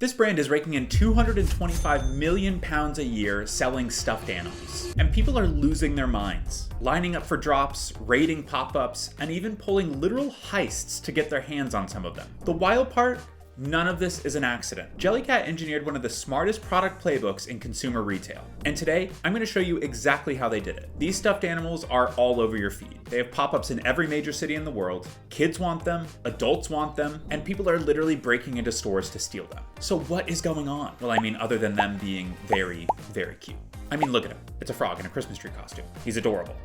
This brand is raking in 225 million pounds a year selling stuffed animals. And people are losing their minds, lining up for drops, raiding pop-ups, and even pulling literal heists to get their hands on some of them. The wild part? None of this is an accident. Jellycat engineered one of the smartest product playbooks in consumer retail. And today, I'm going to show you exactly how they did it. These stuffed animals are all over your feed. They have pop-ups in every major city in the world. Kids want them, adults want them, and people are literally breaking into stores to steal them. So what is going on? Well, I mean, other than them being very, very cute. I mean, look at him. It's a frog in a Christmas tree costume. He's adorable.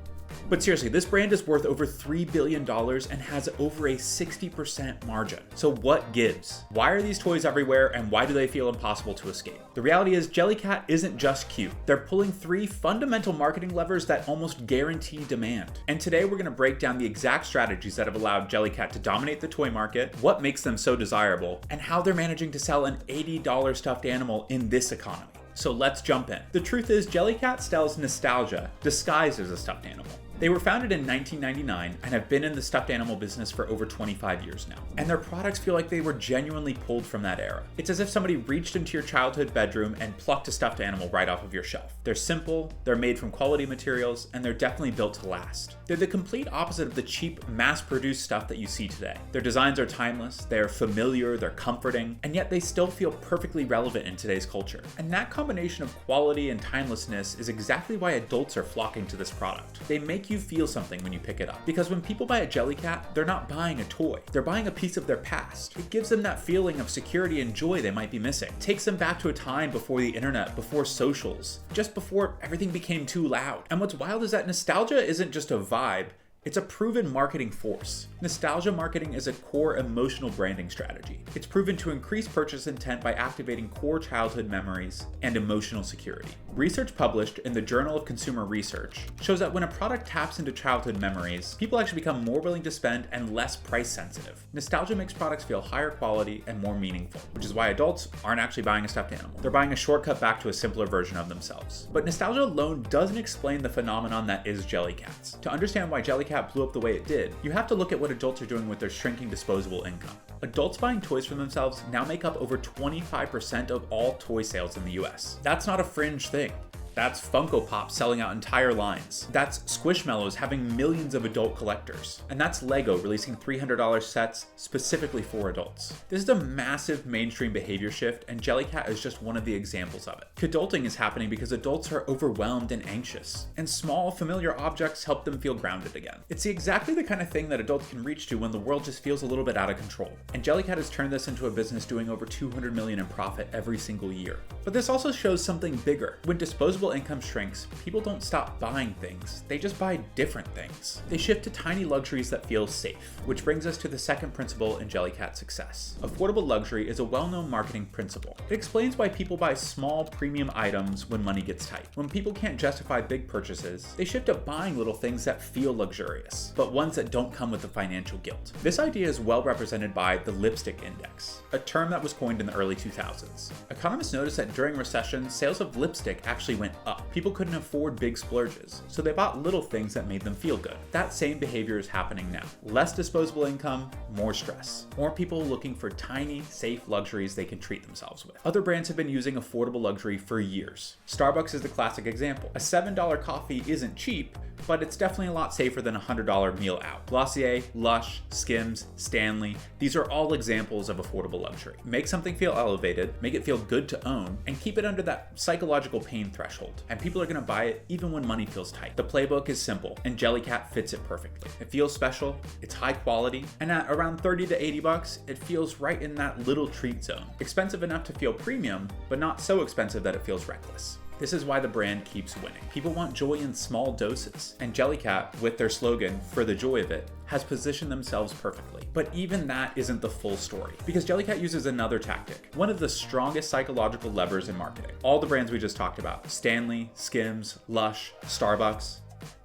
But seriously, this brand is worth over $3 billion and has over a 60% margin. So what gives? Why are these toys everywhere and why do they feel impossible to escape? The reality is Jellycat isn't just cute. They're pulling 3 fundamental marketing levers that almost guarantee demand. And today we're going to break down the exact strategies that have allowed Jellycat to dominate the toy market, what makes them so desirable, and how they're managing to sell an $80 stuffed animal in this economy. So let's jump in. The truth is, Jellycat sells nostalgia disguised as a stuffed animal. They were founded in 1999 and have been in the stuffed animal business for over 25 years now. And their products feel like they were genuinely pulled from that era. It's as if somebody reached into your childhood bedroom and plucked a stuffed animal right off of your shelf. They're simple, they're made from quality materials, and they're definitely built to last. They're the complete opposite of the cheap, mass-produced stuff that you see today. Their designs are timeless, they're familiar, they're comforting, and yet they still feel perfectly relevant in today's culture. And that combination of quality and timelessness is exactly why adults are flocking to this product. They make you feel something when you pick it up. Because when people buy a Jellycat, they're not buying a toy. They're buying a piece of their past. It gives them that feeling of security and joy they might be missing. It takes them back to a time before the internet, before socials, just before everything became too loud. And what's wild is that nostalgia isn't just a vibe, it's a proven marketing force. Nostalgia marketing is a core emotional branding strategy. It's proven to increase purchase intent by activating core childhood memories and emotional security. Research published in the Journal of Consumer Research shows that when a product taps into childhood memories, people actually become more willing to spend and less price sensitive. Nostalgia makes products feel higher quality and more meaningful, which is why adults aren't actually buying a stuffed animal. They're buying a shortcut back to a simpler version of themselves. But nostalgia alone doesn't explain the phenomenon that is Jellycats. To understand why Jellycat blew up the way it did, you have to look at what adults are doing with their shrinking disposable income. Adults buying toys for themselves now make up over 25% of all toy sales in the US. That's not a fringe thing. That's Funko Pop selling out entire lines. That's Squishmallows having millions of adult collectors. And that's Lego releasing $300 sets specifically for adults. This is a massive mainstream behavior shift, and Jellycat is just one of the examples of it. Kidulting is happening because adults are overwhelmed and anxious, and small, familiar objects help them feel grounded again. It's exactly the kind of thing that adults can reach to when the world just feels a little bit out of control. And Jellycat has turned this into a business doing over $200 million in profit every single year. But this also shows something bigger. When disposable income shrinks, people don't stop buying things, they just buy different things. They shift to tiny luxuries that feel safe, which brings us to the second principle in Jellycat's success. Affordable luxury is a well-known marketing principle. It explains why people buy small premium items when money gets tight. When people can't justify big purchases, they shift to buying little things that feel luxurious, but ones that don't come with the financial guilt. This idea is well represented by the Lipsick index, a term that was coined in the early 2000s. Economists noticed that during recessions, sales of lipstick actually went up. People couldn't afford big splurges, so they bought little things that made them feel good. That same behavior is happening now. Less disposable income, more stress. More people looking for tiny, safe luxuries they can treat themselves with. Other brands have been using affordable luxury for years. Starbucks is the classic example. A $7 coffee isn't cheap, but it's definitely a lot safer than a $100 meal out. Glossier, Lush, Skims, Stanley, these are all examples of affordable luxury. Make something feel elevated, make it feel good to own, and keep it under that psychological pain threshold. And people are gonna buy it even when money feels tight. The playbook is simple, and Jellycat fits it perfectly. It feels special, it's high quality, and at around 30 to 80 bucks, it feels right in that little treat zone. Expensive enough to feel premium, but not so expensive that it feels reckless. This is why the brand keeps winning. People want joy in small doses, and Jellycat, with their slogan, "For the joy of it," has positioned themselves perfectly. But even that isn't the full story, because Jellycat uses another tactic, one of the strongest psychological levers in marketing. All the brands we just talked about, Stanley, Skims, Lush, Starbucks,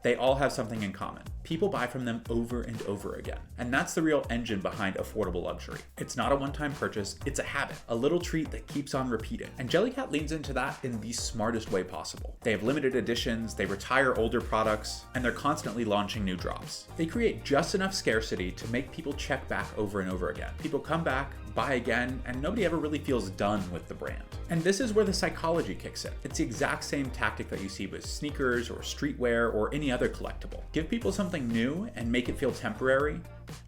they all have something in common. People buy from them over and over again. And that's the real engine behind affordable luxury. It's not a one-time purchase, it's a habit, a little treat that keeps on repeating. And Jellycat leans into that in the smartest way possible. They have limited editions, they retire older products, and they're constantly launching new drops. They create just enough scarcity to make people check back over and over again. People come back, buy again, and nobody ever really feels done with the brand. And this is where the psychology kicks in. It's the exact same tactic that you see with sneakers or streetwear or any other collectible. Give people something new and make it feel temporary,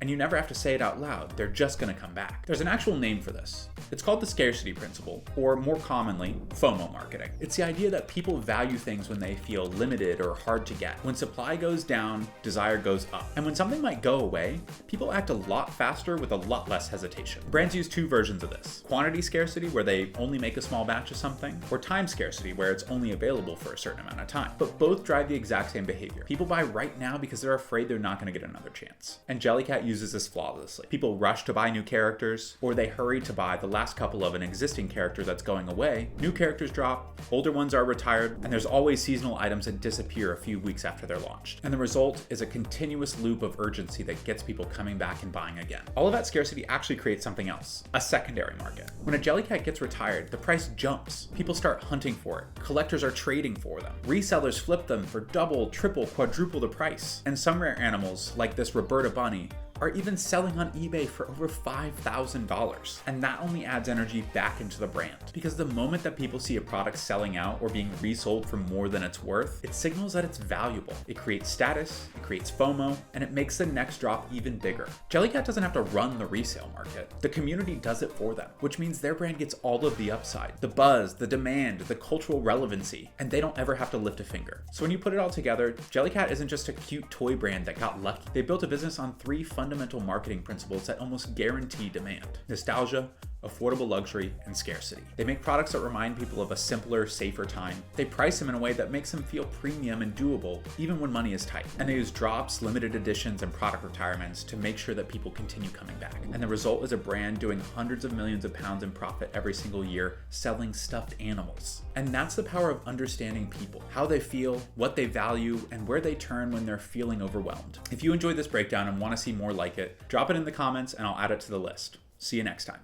and you never have to say it out loud. They're just gonna come back. There's an actual name for this. It's called the scarcity principle, or more commonly, FOMO marketing. It's the idea that people value things when they feel limited or hard to get. When supply goes down, desire goes up. And when something might go away, people act a lot faster with a lot less hesitation. Brands use two versions of this: quantity scarcity, where they only make a small batch of something, or time scarcity, where it's only available for a certain amount of time. But both drive the exact same behavior. People buy right now because they're afraid they're not gonna get another chance. And Jellycat uses this flawlessly. People rush to buy new characters, or they hurry to buy the last couple of an existing character that's going away. New characters drop, older ones are retired, and there's always seasonal items that disappear a few weeks after they're launched. And the result is a continuous loop of urgency that gets people coming back and buying again. All of that scarcity actually creates something else: a secondary market. When a Jellycat gets retired, the price jumps. People start hunting for it. Collectors are trading for them. Resellers flip them for double, triple, quadruple the price. And some rare animals, like this Roberta bunny, are even selling on eBay for over $5,000. And that only adds energy back into the brand. Because the moment that people see a product selling out or being resold for more than it's worth, it signals that it's valuable. It creates status, it creates FOMO, and it makes the next drop even bigger. Jellycat doesn't have to run the resale market. The community does it for them, which means their brand gets all of the upside, the buzz, the demand, the cultural relevancy, and they don't ever have to lift a finger. So when you put it all together, Jellycat isn't just a cute toy brand that got lucky. They built a business on three fundamental marketing principles that almost guarantee demand: nostalgia, affordable luxury, and scarcity. They make products that remind people of a simpler, safer time. They price them in a way that makes them feel premium and doable, even when money is tight. And they use drops, limited editions, and product retirements to make sure that people continue coming back. And the result is a brand doing hundreds of millions of pounds in profit every single year, selling stuffed animals. And that's the power of understanding people, how they feel, what they value, and where they turn when they're feeling overwhelmed. If you enjoyed this breakdown and want to see more like it, drop it in the comments and I'll add it to the list. See you next time.